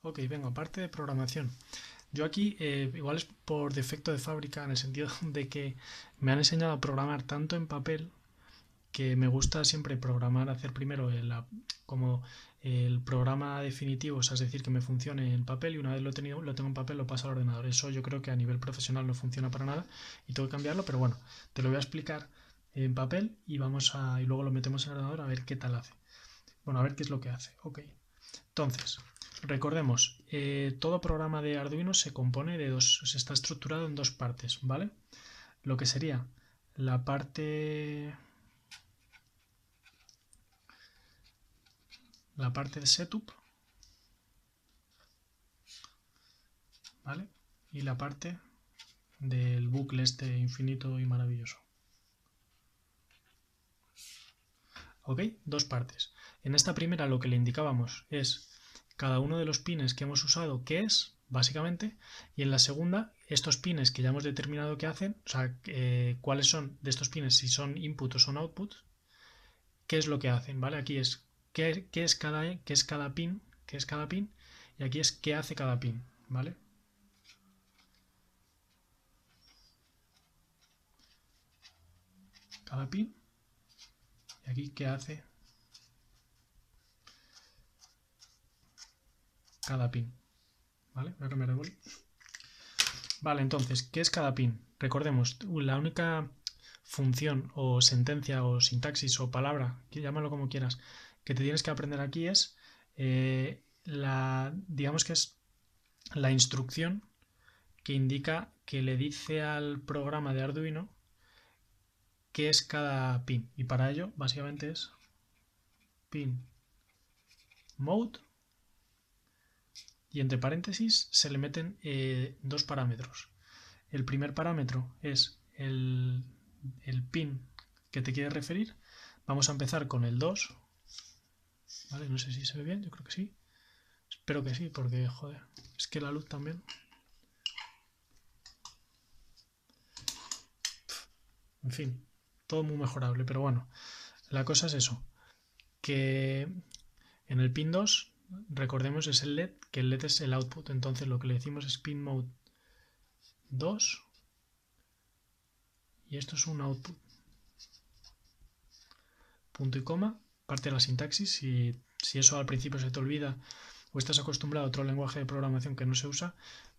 Ok, venga, parte de programación. Yo aquí, igual es por defecto de fábrica, en el sentido de que me han enseñado a programar tanto en papel que me gusta siempre programar, hacer primero como el programa definitivo, o sea, es decir, que me funcione en papel y una vez lo tengo en papel, lo paso al ordenador. Eso yo creo que a nivel profesional no funciona para nada y tengo que cambiarlo, pero bueno, te lo voy a explicar en papel y luego lo metemos en el ordenador a ver qué tal hace. Bueno, a ver qué es lo que hace. Ok. Entonces, recordemos, todo programa de Arduino se compone de se está estructurado en dos partes, ¿vale? Lo que sería la parte, la parte de setup, ¿vale? Y la parte del bucle este infinito y maravilloso. ¿Ok? Dos partes. En esta primera lo que le indicábamos es cada uno de los pines que hemos usado, qué es, básicamente, y en la segunda, estos pines que ya hemos determinado qué hacen, o sea, cuáles son de estos pines, si son input o son output, qué es lo que hacen, ¿vale? Aquí es qué es cada pin, qué es cada pin, y aquí es qué hace cada pin, ¿vale? Cada pin, y aquí qué hace cada pin, ¿vale? Voy a cambiar de boli. Vale, entonces, ¿qué es cada pin? Recordemos, la única función o sentencia o sintaxis o palabra, llámalo como quieras, que te tienes que aprender aquí es digamos que es la instrucción que indica que le dice al programa de Arduino qué es cada pin. Y para ello, básicamente es pin mode y entre paréntesis se le meten dos parámetros. El primer parámetro es el pin que te quieres referir. Vamos a empezar con el 2. ¿Vale? No sé si se ve bien, yo creo que sí. Espero que sí, porque, joder, es que la luz también. En fin, todo muy mejorable, pero bueno, la cosa es eso. Que en el pin 2, recordemos, es el LED, que el LED es el output. Entonces lo que le decimos es pin mode 2 y esto es un output. Punto y coma, parte de la sintaxis. Si eso al principio se te olvida o estás acostumbrado a otro lenguaje de programación que no se usa,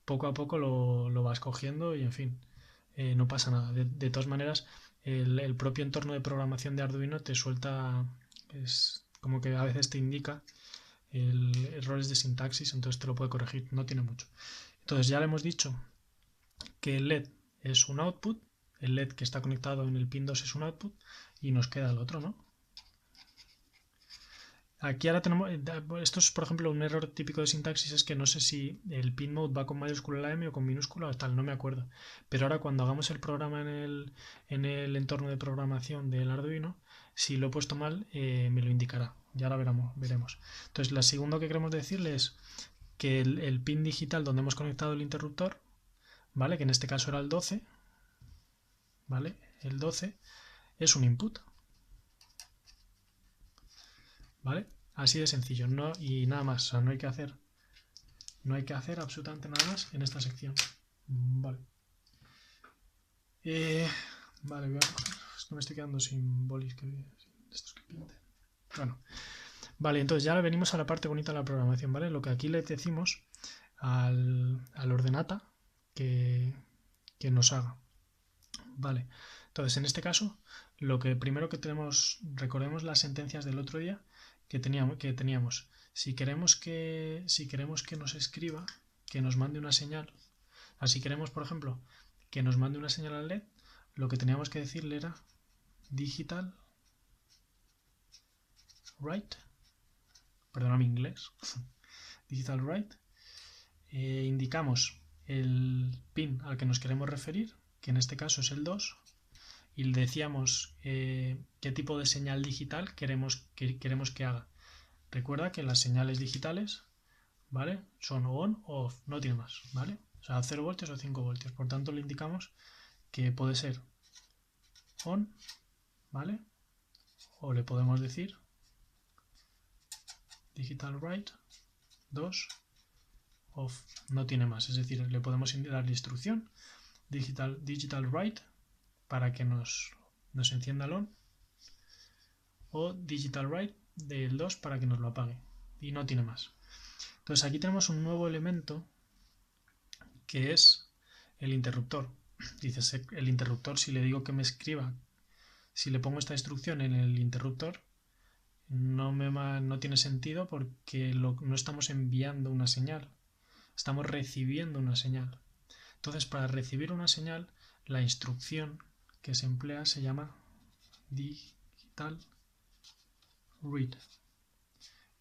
poco a poco lo vas cogiendo y en fin, no pasa nada. De todas maneras, el propio entorno de programación de Arduino te suelta, es como que a veces te indica errores de sintaxis, entonces te lo puede corregir, no tiene mucho. Entonces ya le hemos dicho que el LED es un output, el LED que está conectado en el pin 2 es un output y nos queda el otro, ¿no? Aquí ahora tenemos, esto es por ejemplo un error típico de sintaxis, es que no sé si el pin mode va con mayúscula la M o con minúscula o tal, no me acuerdo. Pero ahora cuando hagamos el programa en el entorno de programación del Arduino, si lo he puesto mal, me lo indicará. Ya ahora veremos. Entonces, lo segundo que queremos decirle es que el pin digital donde hemos conectado el interruptor, ¿vale? Que en este caso era el 12, ¿vale? El 12 es un input, ¿vale? Así de sencillo, no, y nada más, o sea, no hay que hacer absolutamente nada más en esta sección. Vale. Eh, vale, voy a coger, es que me estoy quedando sin bolis de estos que pinten. Bueno, vale, entonces ya venimos a la parte bonita de la programación, ¿vale? Lo que aquí le decimos al ordenata que, que nos haga. Vale, entonces en este caso, lo que primero que tenemos, recordemos las sentencias del otro día que teníamos. Si queremos que nos escriba, que nos mande una señal, si queremos, por ejemplo, que nos mande una señal al LED, lo que teníamos que decirle era digital write, perdóname inglés, digital write, indicamos el pin al que nos queremos referir, que en este caso es el 2, y le decíamos qué tipo de señal digital queremos que haga. Recuerda que las señales digitales, ¿vale? Son on o off, no tiene más, ¿vale? O sea, 0 voltios o 5 voltios. Por tanto, le indicamos que puede ser on, ¿vale? O le podemos decir digital write 2 off, no tiene más. Es decir, le podemos dar la instrucción digital write para que nos encienda el on, o digital write del 2 para que nos lo apague, y no tiene más. Entonces aquí tenemos un nuevo elemento que es el interruptor. Dices, el interruptor, si le digo que me escriba, si le pongo esta instrucción en el interruptor, no tiene sentido porque no estamos enviando una señal, estamos recibiendo una señal. Entonces, para recibir una señal, la instrucción que se emplea se llama digital read.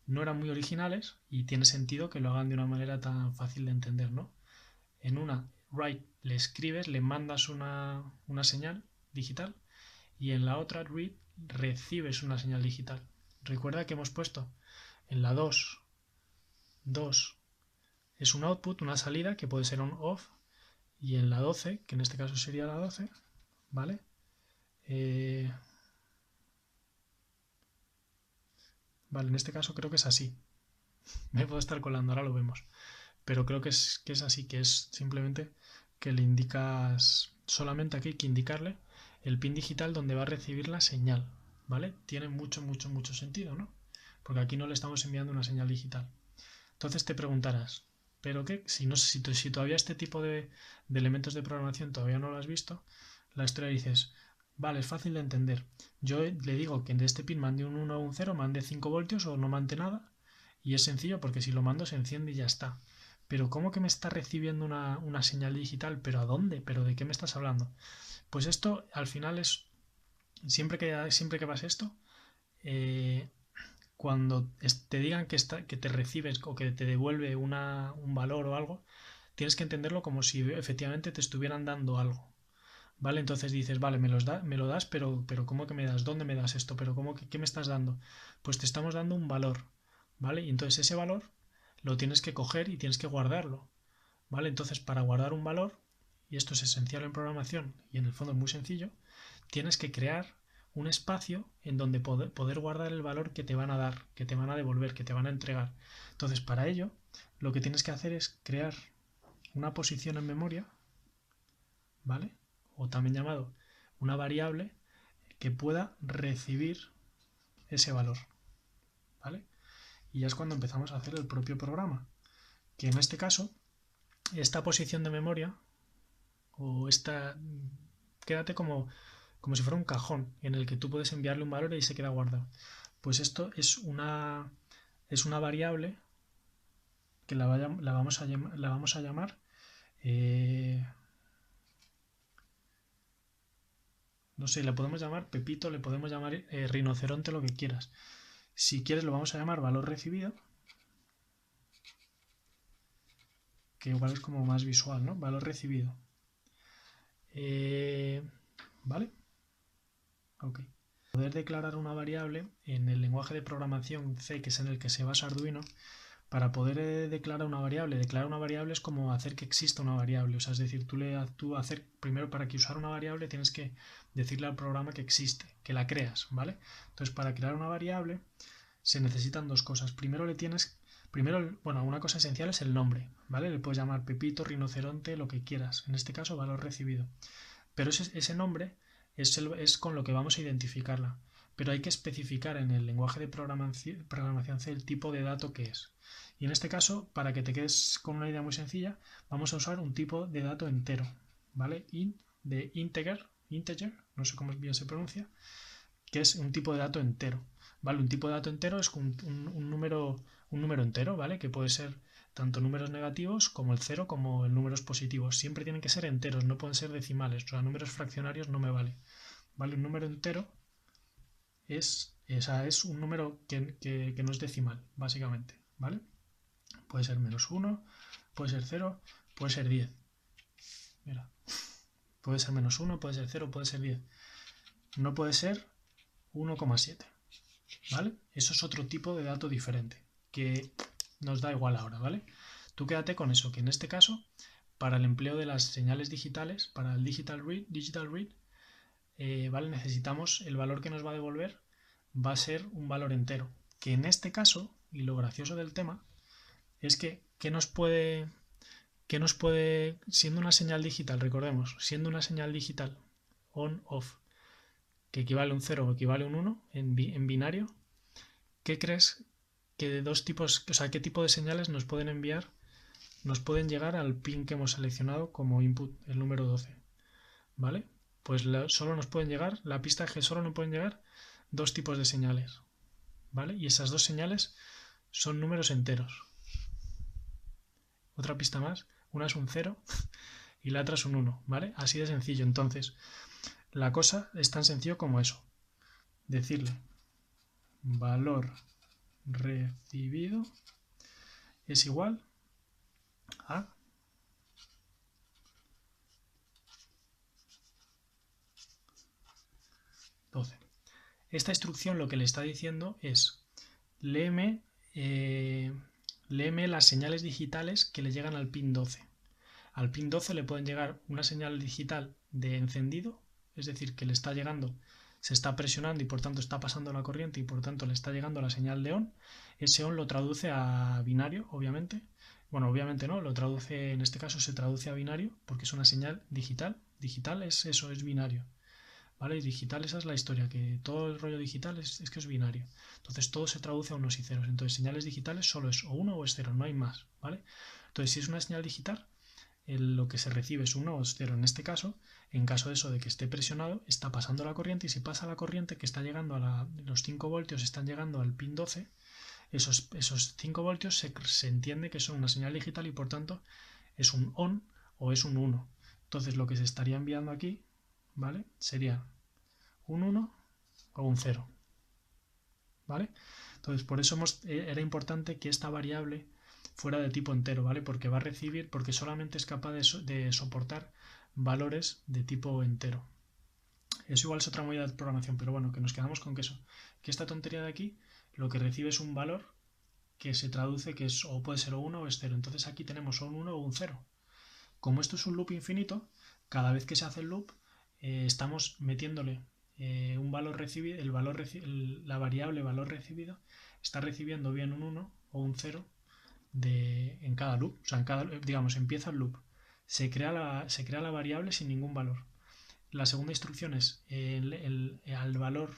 No eran muy originales y tiene sentido que lo hagan de una manera tan fácil de entender, ¿no? En una write le escribes, le mandas una señal digital, y en la otra read recibes una señal digital. Recuerda que hemos puesto en la 2 es un output, una salida que puede ser on off, y en la 12, que en este caso sería la 12, ¿vale? Vale, en este caso creo que es así. Me puedo estar colando, ahora lo vemos. Pero creo que es así, que es simplemente que le indicas, solamente aquí hay que indicarle el pin digital donde va a recibir la señal, ¿vale? Tiene mucho sentido, ¿no? Porque aquí no le estamos enviando una señal digital. Entonces te preguntarás, ¿pero qué? Si todavía este tipo de elementos de programación todavía no lo has visto, la historia dices, vale, es fácil de entender. Yo le digo que en este pin mande un 1 o un 0, mande 5 voltios o no mande nada, y es sencillo porque si lo mando se enciende y ya está. Pero ¿cómo que me está recibiendo una señal digital? ¿Pero a dónde? ¿Pero de qué me estás hablando? Pues esto al final es, siempre que pase esto, cuando te digan que te recibes o que te devuelve un valor o algo, tienes que entenderlo como si efectivamente te estuvieran dando algo. ¿Vale? Entonces dices, vale, me lo das, pero ¿cómo que me das? ¿Dónde me das esto? ¿Pero qué me estás dando? Pues te estamos dando un valor, ¿vale? Y entonces ese valor lo tienes que coger y tienes que guardarlo, ¿vale? Entonces para guardar un valor, y esto es esencial en programación y en el fondo es muy sencillo, tienes que crear un espacio en donde poder guardar el valor que te van a dar, que te van a devolver, que te van a entregar. Entonces para ello lo que tienes que hacer es crear una posición en memoria, ¿vale? O también llamado una variable que pueda recibir ese valor, ¿vale? Y ya es cuando empezamos a hacer el propio programa, que en este caso, esta posición de memoria, o quédate como si fuera un cajón en el que tú puedes enviarle un valor y se queda guardado. Pues esto es una variable que la vamos a llamar no sé, le podemos llamar Pepito, le podemos llamar rinoceronte, lo que quieras. Si quieres lo vamos a llamar valor recibido, que igual es como más visual, ¿no? Valor recibido. ¿Vale? Ok. Poder declarar una variable en el lenguaje de programación C, que es en el que se basa Arduino, para poder declarar una variable es como hacer que exista una variable. O sea, es decir, primero para que usar una variable tienes que decirle al programa que existe, que la creas, ¿vale? Entonces, para crear una variable se necesitan dos cosas. Bueno, una cosa esencial es el nombre, ¿vale? Le puedes llamar Pepito, rinoceronte, lo que quieras. En este caso, valor recibido. Pero ese nombre es con lo que vamos a identificarla. Pero hay que especificar en el lenguaje de programación C el tipo de dato que es. Y en este caso, para que te quedes con una idea muy sencilla, vamos a usar un tipo de dato entero, ¿vale? De integer, no sé cómo bien se pronuncia, que es un tipo de dato entero, ¿vale? Un tipo de dato entero es un número entero, ¿vale? Que puede ser tanto números negativos como el 0 como el números positivos. Siempre tienen que ser enteros, no pueden ser decimales. O sea, números fraccionarios no me vale. ¿Vale? Un número entero es un número que no es decimal, básicamente, ¿vale? Puede ser -1, puede ser 0, puede ser 10. Mira. Puede ser -1, puede ser 0, puede ser 10. No puede ser 1,7. ¿Vale? Eso es otro tipo de dato diferente, que nos da igual ahora, ¿vale? Tú quédate con eso, que en este caso, para el empleo de las señales digitales, para el digital read, ¿vale? Necesitamos el valor que nos va a devolver, va a ser un valor entero, que en este caso, y lo gracioso del tema, es que ¿qué nos puede, siendo una señal digital, recordemos, siendo una señal digital, on, off, que equivale a un 0 o equivale a un 1 en binario, ¿qué crees que de dos tipos, o sea, qué tipo de señales nos pueden enviar, nos pueden llegar al pin que hemos seleccionado como input, el número 12? ¿Vale? Pues solo nos pueden llegar, la pista es que solo nos pueden llegar dos tipos de señales, ¿vale? Y esas dos señales son números enteros. Otra pista más, una es un 0 y la otra es un 1, ¿vale? Así de sencillo. Entonces, la cosa es tan sencillo como eso. Decirle valor recibido es igual a 12. Esta instrucción lo que le está diciendo es léeme, léeme las señales digitales que le llegan al pin 12. Al pin 12 le pueden llegar una señal digital de encendido, es decir, que le está llegando, se está presionando y por tanto está pasando la corriente y por tanto le está llegando la señal de on. Ese on lo traduce a binario, obviamente. Bueno, obviamente no, lo traduce, en este caso se traduce a binario porque es una señal digital. Digital es eso, es binario. ¿Vale? Y digital, esa es la historia, que todo el rollo digital es que es binario. Entonces todo se traduce a unos y ceros. Entonces señales digitales solo es o 1 o es 0, no hay más. ¿Vale? Entonces si es una señal digital, lo que se recibe es 1 o es 0. En este caso, en caso de eso de que esté presionado, está pasando la corriente y si pasa la corriente que está llegando a los 5 voltios, están llegando al pin 12, esos 5 voltios se entiende que son una señal digital y por tanto es un on o es un 1. Entonces lo que se estaría enviando aquí, ¿vale? Sería un 1 o un 0. ¿Vale? Entonces por eso era importante que esta variable fuera de tipo entero, ¿vale? Porque va a recibir, porque solamente es capaz de soportar valores de tipo entero. Eso igual es otra movida de programación, pero bueno, que nos quedamos con que eso, que esta tontería de aquí lo que recibe es un valor que se traduce que es o puede ser o 1 o es 0. Entonces aquí tenemos o un 1 o un 0. Como esto es un loop infinito, cada vez que se hace el loop estamos metiéndole un valor recibido, la variable valor recibido está recibiendo bien un 1 o un 0 en cada loop. O sea, digamos, empieza el loop, se crea la variable sin ningún valor. La segunda instrucción es al valor,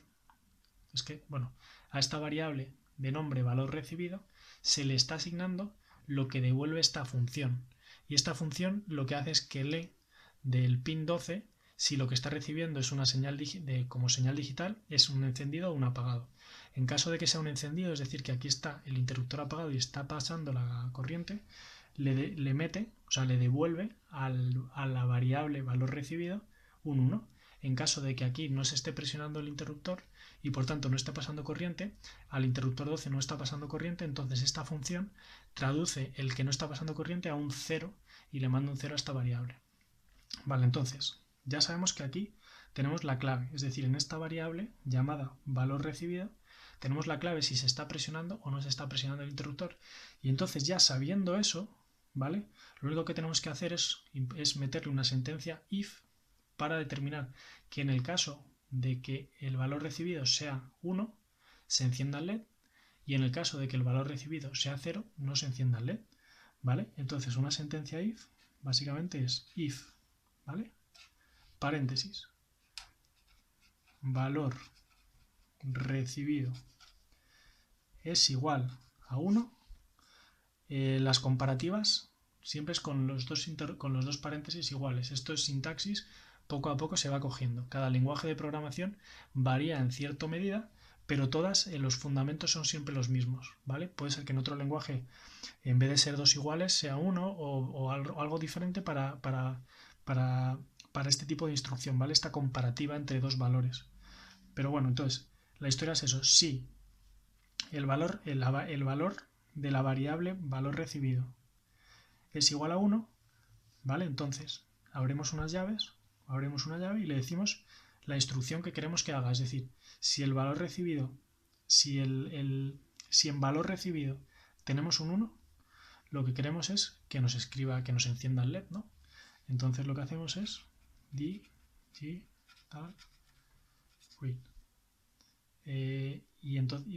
es que, bueno, a esta variable de nombre valor recibido se le está asignando lo que devuelve esta función. Y esta función lo que hace es que lee del pin 12 si lo que está recibiendo es una señal como señal digital, es un encendido o un apagado. En caso de que sea un encendido, es decir, que aquí está el interruptor apagado y está pasando la corriente, le mete, o sea, le devuelve a la variable valor recibido un 1. En caso de que aquí no se esté presionando el interruptor y por tanto no esté pasando corriente, al interruptor 12 no está pasando corriente, entonces esta función traduce el que no está pasando corriente a un 0 y le manda un 0 a esta variable. Vale, entonces ya sabemos que aquí tenemos la clave, es decir, en esta variable llamada valor recibido tenemos la clave si se está presionando o no se está presionando el interruptor. Y entonces ya sabiendo eso, ¿vale? Lo único que tenemos que hacer es meterle una sentencia if para determinar que en el caso de que el valor recibido sea 1, se encienda el LED y en el caso de que el valor recibido sea 0, no se encienda el LED. ¿Vale? Entonces una sentencia if básicamente es if, ¿vale? Paréntesis, valor recibido es igual a 1. Las comparativas siempre es con los dos paréntesis iguales. Esto es sintaxis, poco a poco se va cogiendo. Cada lenguaje de programación varía en cierta medida, pero todas los fundamentos son siempre los mismos, ¿vale? Puede ser que en otro lenguaje, en vez de ser dos iguales, sea uno o algo diferente para este tipo de instrucción, ¿vale? Esta comparativa entre dos valores. Pero bueno, entonces, la historia es eso. Si el valor de la variable valor recibido es igual a 1, ¿vale? Entonces, abrimos una llave y le decimos la instrucción que queremos que haga. Es decir, si el valor recibido, si en valor recibido tenemos un 1, lo que queremos es que nos escriba, que nos encienda el LED, ¿no? Entonces lo que hacemos es digital read.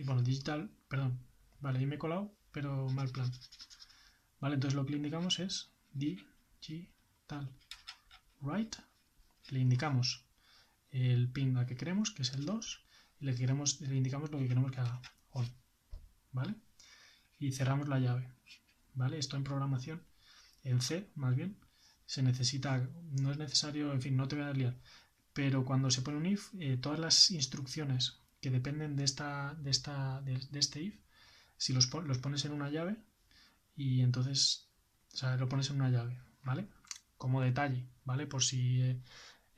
Bueno, digital, perdón, vale, ahí me he colado, pero mal plan. ¿vale? Entonces lo que le indicamos es digital write, le indicamos el pin al que queremos, que es el 2, y le indicamos lo que queremos que haga, on, ¿vale? Y cerramos la llave, ¿vale? Esto en programación, en C más bien, se necesita, no es necesario, en fin, no te voy a liar, pero cuando se pone un if, todas las instrucciones que dependen de este if, si los pones en una llave, y entonces, o sea, lo pones en una llave, ¿vale? Como detalle, ¿vale? Por si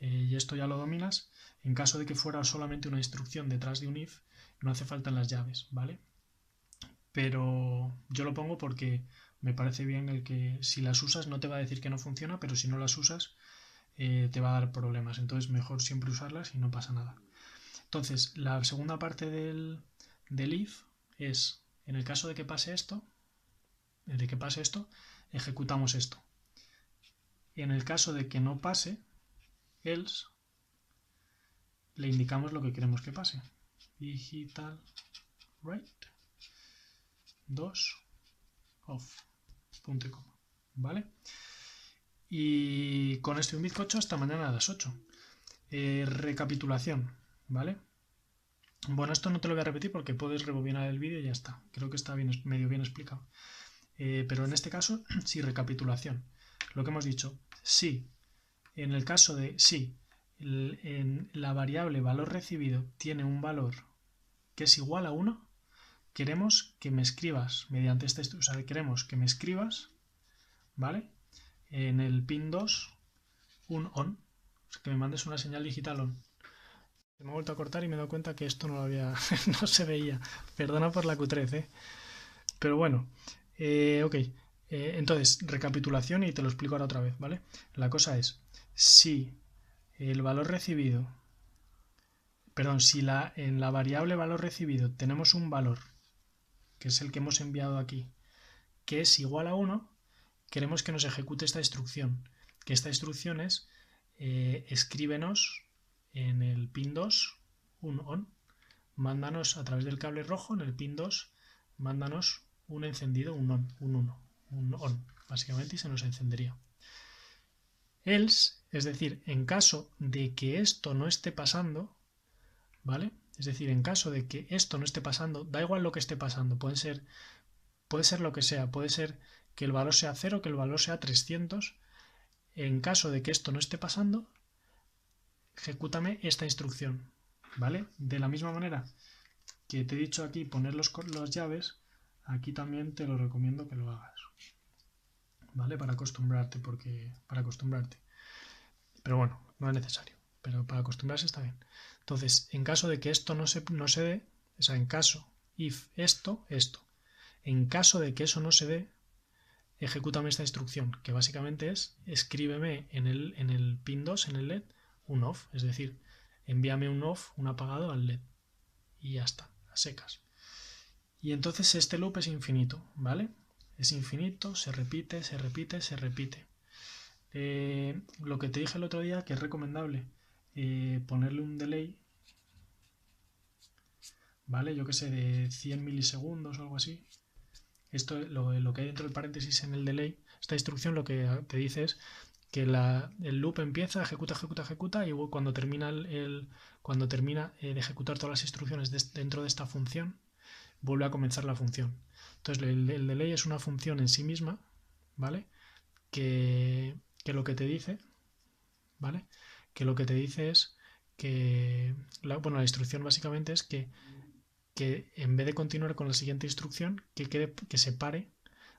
y esto ya lo dominas, en caso de que fuera solamente una instrucción detrás de un if, no hace falta en las llaves, ¿vale? Pero yo lo pongo porque me parece bien el que si las usas no te va a decir que no funciona, pero si no las usas te va a dar problemas. Entonces mejor siempre usarlas y no pasa nada. Entonces la segunda parte del if es, en el caso de que pase esto, ejecutamos esto. Y en el caso de que no pase, else, le indicamos lo que queremos que pase. Digital write 2 off, punto y coma, ¿vale? Y con esto y un bizcocho hasta mañana a las 8. Recapitulación, ¿vale? Bueno, esto no te lo voy a repetir porque puedes rebobinar el vídeo y ya está. Creo que está bien, medio bien explicado. Pero en este caso, sí, recapitulación. Lo que hemos dicho, sí. En el caso de sí, en la variable valor recibido tiene un valor que es igual a 1, queremos que me escribas mediante o sea, queremos que me escribas, ¿vale? En el pin 2 un on, o sea, que me mandes una señal digital on. Se me ha vuelto a cortar y me he dado cuenta que esto no lo había, no se veía. Perdona por la cutrez, pero bueno, ok. Entonces, recapitulación y te lo explico ahora otra vez, ¿vale? La cosa es, si el valor recibido, perdón, si en la variable valor recibido tenemos un valor, que es el que hemos enviado aquí, que es igual a 1, queremos que nos ejecute esta instrucción, que esta instrucción es escríbenos en el pin 2 un on, mándanos a través del cable rojo en el pin 2, mándanos un encendido, un on, un on, básicamente, y se nos encendería. Else, es decir, en caso de que esto no esté pasando, ¿vale? Es decir, en caso de que esto no esté pasando, da igual lo que esté pasando, puede ser lo que sea, puede ser que el valor sea 0, que el valor sea 300. En caso de que esto no esté pasando, ejecútame esta instrucción, ¿vale? De la misma manera que te he dicho aquí poner las llaves, aquí también te lo recomiendo que lo hagas, ¿vale? Para acostumbrarte, pero bueno, no es necesario, pero para acostumbrarse está bien. Entonces, en caso de que esto no se dé, o sea, en caso, if esto, en caso de que eso no se dé, ejecútame esta instrucción, que básicamente es escríbeme en el pin 2, en el LED, un off, es decir, envíame un off, un apagado al LED. Y ya está, a secas. Y entonces este loop es infinito, ¿vale? Es infinito, se repite, se repite, se repite. Lo que te dije el otro día, que es recomendable ponerle un delay, ¿vale? Yo que sé, de 100 milisegundos o algo así. Esto, lo que hay dentro del paréntesis en el delay, esta instrucción lo que te dice es que el loop empieza, ejecuta y cuando termina, de ejecutar todas las instrucciones dentro de esta función, vuelve a comenzar la función. Entonces el delay es una función en sí misma, ¿vale? Que lo que te dice, ¿vale? Que lo que te dice es que, la instrucción básicamente es que en vez de continuar con la siguiente instrucción, que se pare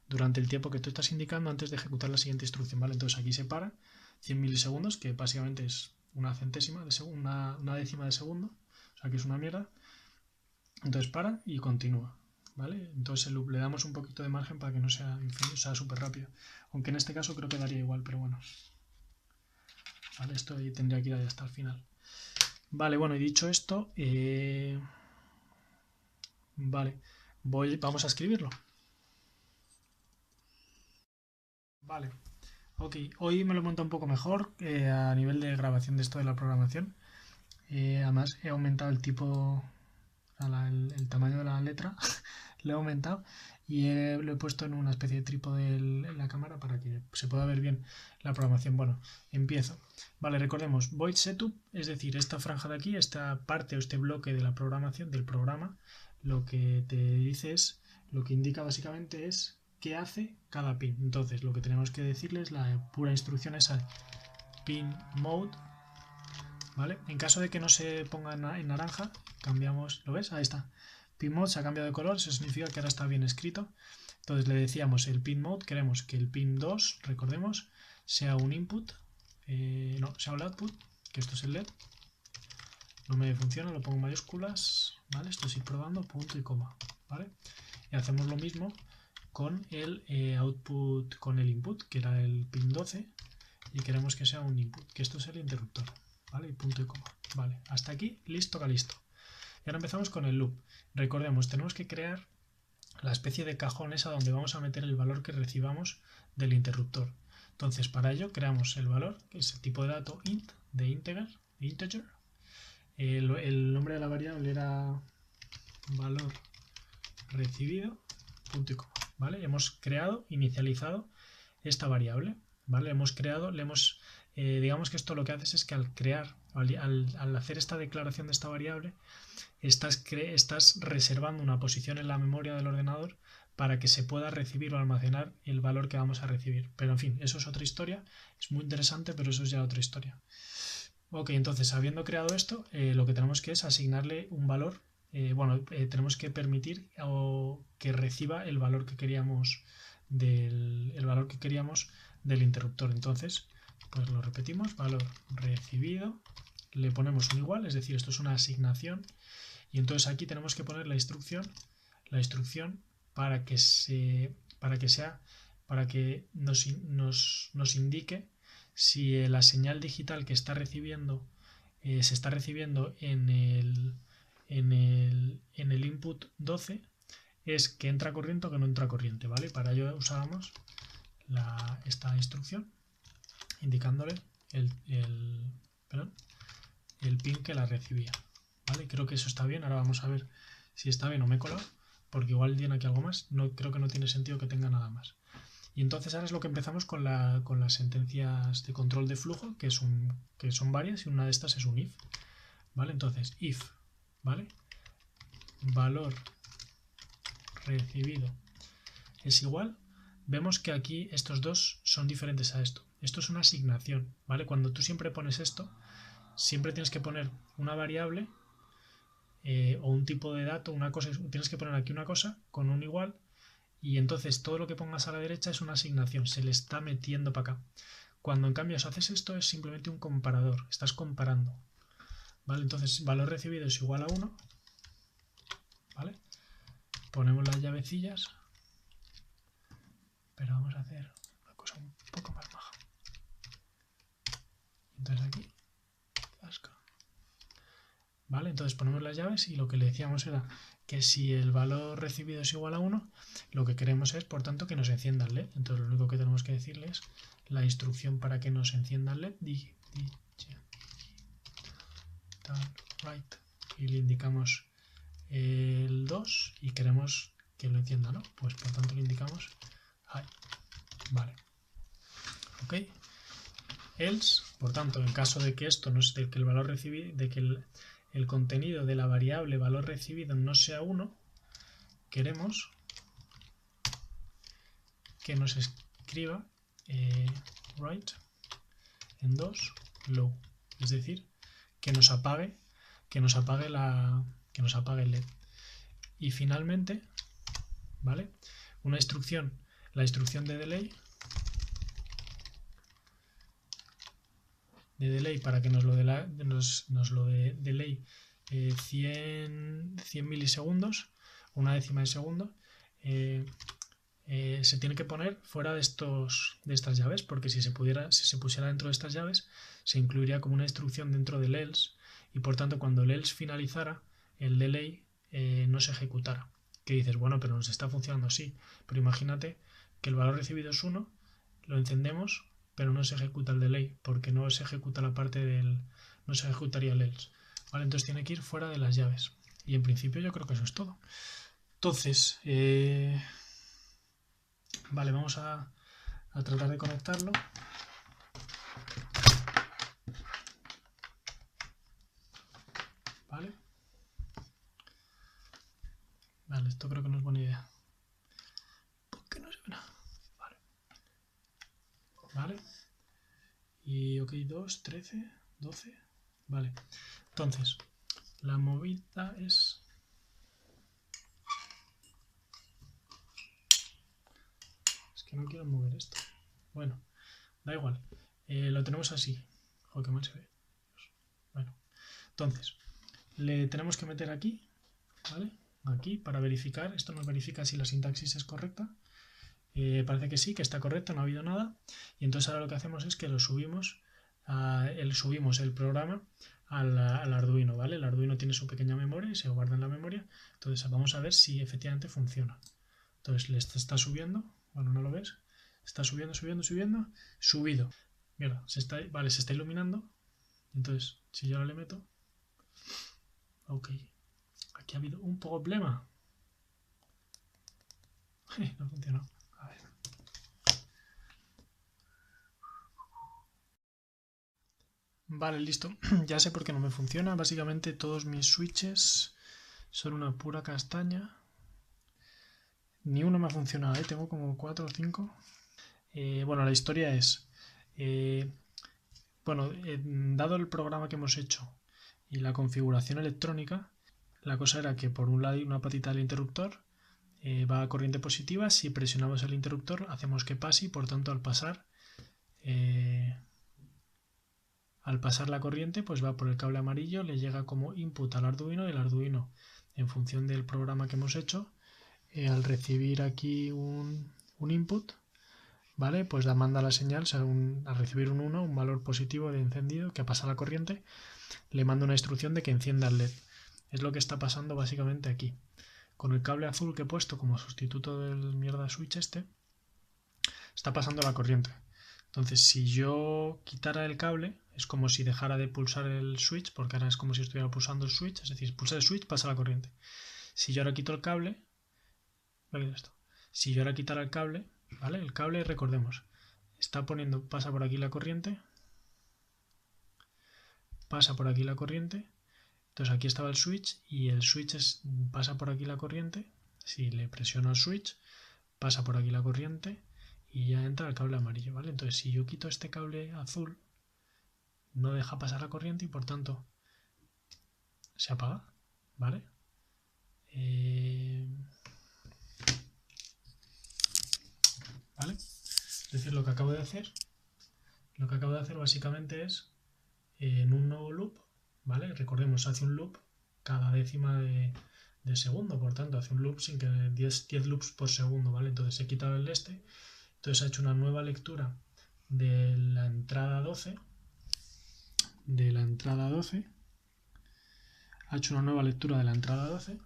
durante el tiempo que tú estás indicando antes de ejecutar la siguiente instrucción, ¿vale? Entonces aquí se para 100 milisegundos, que básicamente es una centésima de segundo, una décima de segundo, o sea que es una mierda. Entonces para y continúa, ¿vale? Entonces el loop le damos un poquito de margen para que no sea infinito, sea súper rápido. Aunque en este caso creo que daría igual, pero bueno. Vale, esto ahí tendría que ir hasta el final. Vale, bueno, y dicho esto, vale, vamos a escribirlo. Vale, ok, hoy me lo monto un poco mejor a nivel de grabación de esto de la programación. Además he aumentado el tipo, el tamaño de la letra le he aumentado y lo he puesto en una especie de trípode en la cámara para que se pueda ver bien la programación. Bueno, empiezo. Vale, recordemos, void setup, es decir, esta franja de aquí, esta parte o este bloque de la programación, del programa, lo que te dice es, lo que indica básicamente es qué hace cada pin. Entonces, lo que tenemos que decirles, la pura instrucción es al pin mode, ¿vale? En caso de que no se ponga en naranja, cambiamos, ¿lo ves? Ahí está. Pin mode se ha cambiado de color, eso significa que ahora está bien escrito. Entonces le decíamos el pin mode, queremos que el pin 2, recordemos, sea un input, no, sea un output, que esto es el LED. No me funciona, lo pongo en mayúsculas, ¿vale? Esto es ir probando, punto y coma, ¿vale? Y hacemos lo mismo con el output, con el input, que era el pin 12, y queremos que sea un input, que esto es el interruptor, ¿vale? Y punto y coma, ¿vale? Hasta aquí, listo, que listo. Y ahora empezamos con el loop. Recordemos, tenemos que crear la especie de cajón esa donde vamos a meter el valor que recibamos del interruptor. Entonces, para ello creamos el valor, que es el tipo de dato int, de integer. El nombre de la variable era valor recibido, punto y coma, ¿vale? Hemos creado, inicializado esta variable, ¿vale? Hemos creado, digamos que esto lo que haces es que al crear, al hacer esta declaración de esta variable, estás reservando una posición en la memoria del ordenador para que se pueda recibir o almacenar el valor que vamos a recibir. Pero en fin, eso es otra historia, es muy interesante, pero eso es ya otra historia. Ok, entonces, habiendo creado esto, lo que tenemos que es asignarle un valor. Tenemos que permitir que reciba el valor que queríamos del interruptor. Entonces, pues lo repetimos, valor recibido, le ponemos un igual, es decir, esto es una asignación, y entonces aquí tenemos que poner la instrucción para que nos indique si la señal digital que está recibiendo se está recibiendo en el input 12 es que entra corriente o que no entra corriente, ¿vale? Para ello usábamos esta instrucción indicándole el pin que la recibía, ¿vale? Creo que eso está bien. Ahora vamos a ver si está bien o me he colado, porque igual tiene aquí algo más. No, creo que no tiene sentido que tenga nada más. Y entonces ahora es lo que empezamos con las sentencias de control de flujo, que son varias, y una de estas es un if, ¿vale? Entonces, if, ¿vale? Valor recibido es igual. Vemos que aquí estos dos son diferentes a esto. Esto es una asignación, ¿vale? Cuando tú siempre pones esto, siempre tienes que poner una variable o un tipo de dato, una cosa, tienes que poner aquí una cosa con un igual, y entonces todo lo que pongas a la derecha es una asignación, se le está metiendo para acá. Cuando en cambio si haces esto es simplemente un comparador, estás comparando, ¿vale? Entonces valor recibido es igual a 1, ¿vale? Ponemos las llavecillas, pero vamos a hacer una cosa un poco más maja. Entonces aquí, ¿vale? Entonces ponemos las llaves y lo que le decíamos era que si el valor recibido es igual a 1, lo que queremos es, por tanto, que nos encienda el LED. Entonces lo único que tenemos que decirle es la instrucción para que nos encienda el LED, right, y le indicamos el 2 y queremos que lo encienda, ¿no? Pues por tanto le indicamos high, ¿vale? Ok. Else, por tanto, en caso de que esto no es de que el valor recibido, de que el contenido de la variable valor recibido no sea 1, queremos que nos escriba write en 2 low, es decir, que nos apague el LED. Y finalmente, ¿vale? Una instrucción, la instrucción de delay para que nos lo de delay 100 milisegundos, una décima de segundo, se tiene que poner fuera de estas llaves, porque si se pusiera dentro de estas llaves se incluiría como una instrucción dentro del else, y por tanto cuando el else finalizara el delay no se ejecutara. Que dices, bueno, pero nos está funcionando así, pero imagínate que el valor recibido es 1, lo encendemos, pero no se ejecuta el delay, porque no se ejecuta la parte no se ejecutaría el else, ¿vale? Entonces tiene que ir fuera de las llaves. Y en principio yo creo que eso es todo. Entonces, vale, vamos a tratar de conectarlo. Vale. Vale, esto creo que no es buena idea. ¿Por qué no se ve nada? Vale. Vale. Y ok, 2, 13, 12. Vale. Entonces, la movida es... Es que no quiero mover esto. Bueno, da igual. Lo tenemos así. Joder, qué mal se ve. Bueno, entonces, le tenemos que meter aquí, ¿vale? Aquí para verificar. Esto nos verifica si la sintaxis es correcta. Parece que sí, que está correcto, no ha habido nada. Y entonces ahora lo que hacemos es que lo subimos, subimos el programa al Arduino, ¿vale? El Arduino tiene su pequeña memoria y se guarda en la memoria. Entonces vamos a ver si efectivamente funciona. Entonces le está subiendo, bueno, ¿no lo ves? Está subiendo, subiendo, subiendo, subido. Mira, vale, se está iluminando. Entonces, si yo ahora le meto... Ok, aquí ha habido un problema. No funcionó. A ver. Vale, listo. Ya sé por qué no me funciona. Básicamente todos mis switches son una pura castaña. Ni uno me ha funcionado, ¿eh? Tengo como 4 o 5. Bueno, la historia es... bueno, dado el programa que hemos hecho y la configuración electrónica, la cosa era que por un lado hay una patita del interruptor, va a corriente positiva. Si presionamos el interruptor hacemos que pase y por tanto al pasar la corriente pues va por el cable amarillo, le llega como input al Arduino y el Arduino, en función del programa que hemos hecho, al recibir aquí un input, ¿vale? Pues manda la señal, o sea, al recibir un 1, un valor positivo de encendido que pasa la corriente, le manda una instrucción de que encienda el LED. Es lo que está pasando básicamente aquí. Con el cable azul que he puesto como sustituto del mierda switch este, está pasando la corriente. Entonces, si yo quitara el cable, es como si dejara de pulsar el switch, porque ahora es como si estuviera pulsando el switch, es decir, pulsa el switch, pasa la corriente. Si yo ahora quito el cable, ¿vale? Esto. Si yo ahora quitara el cable, ¿vale? El cable, recordemos, pasa por aquí la corriente, pasa por aquí la corriente, entonces aquí estaba el switch y el switch pasa por aquí la corriente, si le presiono el switch, pasa por aquí la corriente y ya entra el cable amarillo, ¿vale? Entonces si yo quito este cable azul, no deja pasar la corriente y por tanto se apaga, ¿vale? ¿Vale? Es decir, lo que acabo de hacer básicamente es en un nuevo loop, ¿vale? Recordemos, hace un loop cada décima de segundo, por tanto hace un loop sin que 10 loops por segundo, ¿vale? Entonces he quitado el este, entonces ha hecho una nueva lectura de la entrada 12, ha hecho una nueva lectura de la entrada 12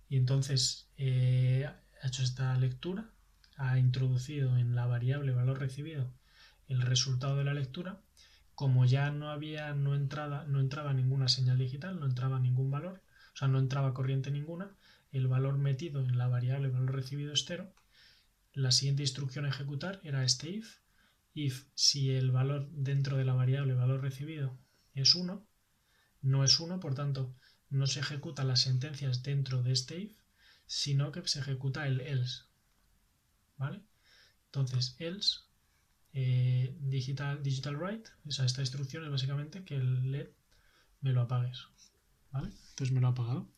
y entonces ha hecho esta lectura, ha introducido en la variable valor recibido el resultado de la lectura. Como ya no entraba ninguna señal digital, no entraba ningún valor, o sea, no entraba corriente ninguna, el valor metido en la variable valor recibido es 0. La siguiente instrucción a ejecutar era este if si el valor dentro de la variable valor recibido es 1, no es 1, por tanto no se ejecutan las sentencias dentro de este if, sino que se ejecuta el else, ¿vale? Entonces else digital write, o sea, esta instrucción es básicamente que el LED me lo apagues, ¿vale? Entonces me lo ha apagado.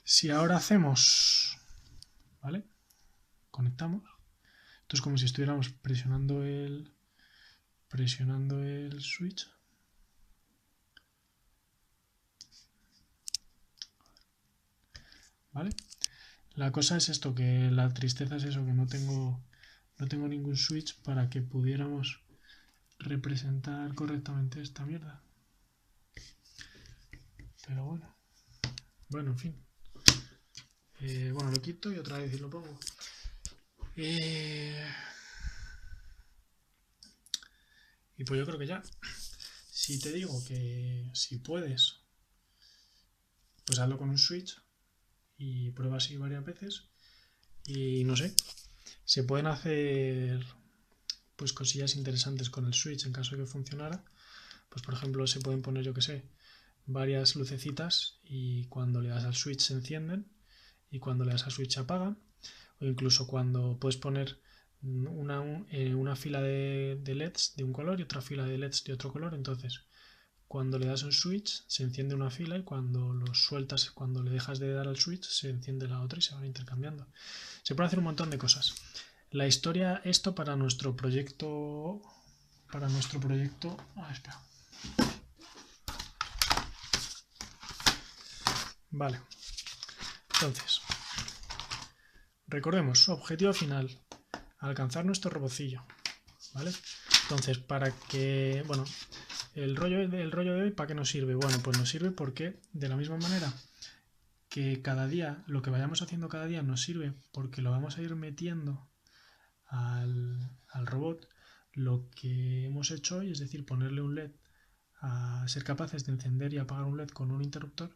Si ahora hacemos, ¿vale? Conectamos. Esto es como si estuviéramos presionando el switch. ¿Vale? La cosa es esto, que la tristeza es eso, que no tengo ningún switch para que pudiéramos representar correctamente esta mierda. Pero bueno, en fin. Bueno, lo quito y otra vez lo pongo. Y pues yo creo que ya. Si te digo que si puedes, pues hazlo con un switch y prueba así varias veces. Y no sé, se pueden hacer pues cosillas interesantes con el switch en caso de que funcionara. Pues por ejemplo se pueden poner, yo que sé, varias lucecitas y cuando le das al switch se encienden y cuando le das al switch se apagan. O incluso cuando puedes poner una fila de LEDs de un color y otra fila de LEDs de otro color. Entonces cuando le das un switch se enciende una fila y cuando lo sueltas, cuando le dejas de dar al switch se enciende la otra y se van intercambiando. Se puede hacer un montón de cosas. La historia, esto para nuestro proyecto... espera. Vale. Entonces, recordemos, su objetivo final, alcanzar nuestro robocillo. ¿Vale? Entonces, para que... Bueno, el rollo de hoy, ¿para qué nos sirve? Bueno, pues nos sirve porque, de la misma manera que cada día, lo que vayamos haciendo cada día nos sirve porque lo vamos a ir metiendo al robot, lo que hemos hecho hoy, es decir, ponerle un LED, a ser capaces de encender y apagar un LED con un interruptor,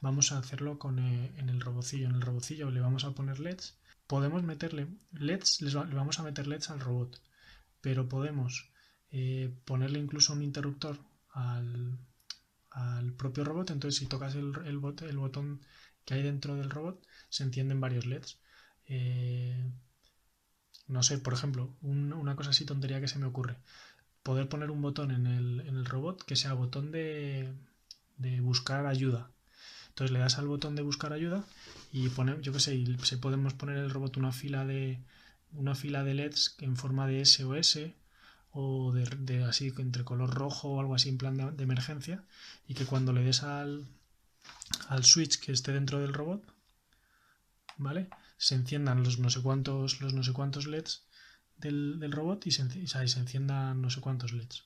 vamos a hacerlo en el robocillo. En el robocillo le vamos a poner LEDs. Podemos meterle LEDs, le vamos a meter LEDs al robot, pero podemos ponerle incluso un interruptor al propio robot. Entonces si tocas el botón que hay dentro del robot, se encienden varios LEDs. No sé, por ejemplo, una cosa así tontería que se me ocurre. Poder poner un botón en el robot que sea botón de buscar ayuda. Entonces le das al botón de buscar ayuda y yo que sé, podemos poner el robot una fila de LEDs en forma de SOS o de así entre color rojo o algo así en plan de emergencia, y que cuando le des al switch que esté dentro del robot, ¿vale? Se enciendan los no sé cuántos LEDs del robot y se enciendan no sé cuántos LEDs.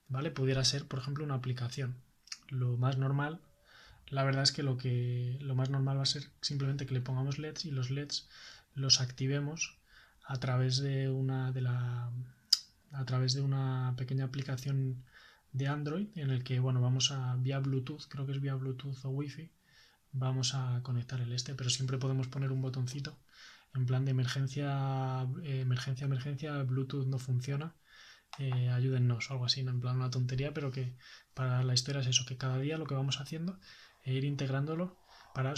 ¿Vale? Pudiera ser, por ejemplo, una aplicación. Lo más normal, la verdad es que lo más normal va a ser simplemente que le pongamos LEDs y los LEDs los activemos a través de una pequeña aplicación de Android en el que, bueno, vamos a vía Bluetooth, creo que es vía Bluetooth o Wi-Fi, vamos a conectar pero siempre podemos poner un botoncito en plan de emergencia, Bluetooth no funciona, ayúdennos o algo así, ¿no? En plan una tontería, pero que para la historia es eso, que cada día lo que vamos haciendo e ir integrándolo para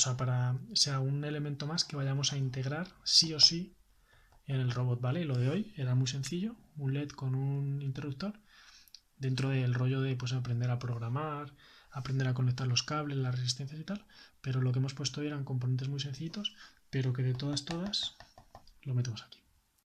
sea un elemento más que vayamos a integrar sí o sí en el robot, ¿vale? Y lo de hoy era muy sencillo, un LED con un interruptor dentro del rollo de pues aprender a programar, aprender a conectar los cables, las resistencias y tal, pero lo que hemos puesto eran componentes muy sencillitos, pero que de todas lo metemos aquí.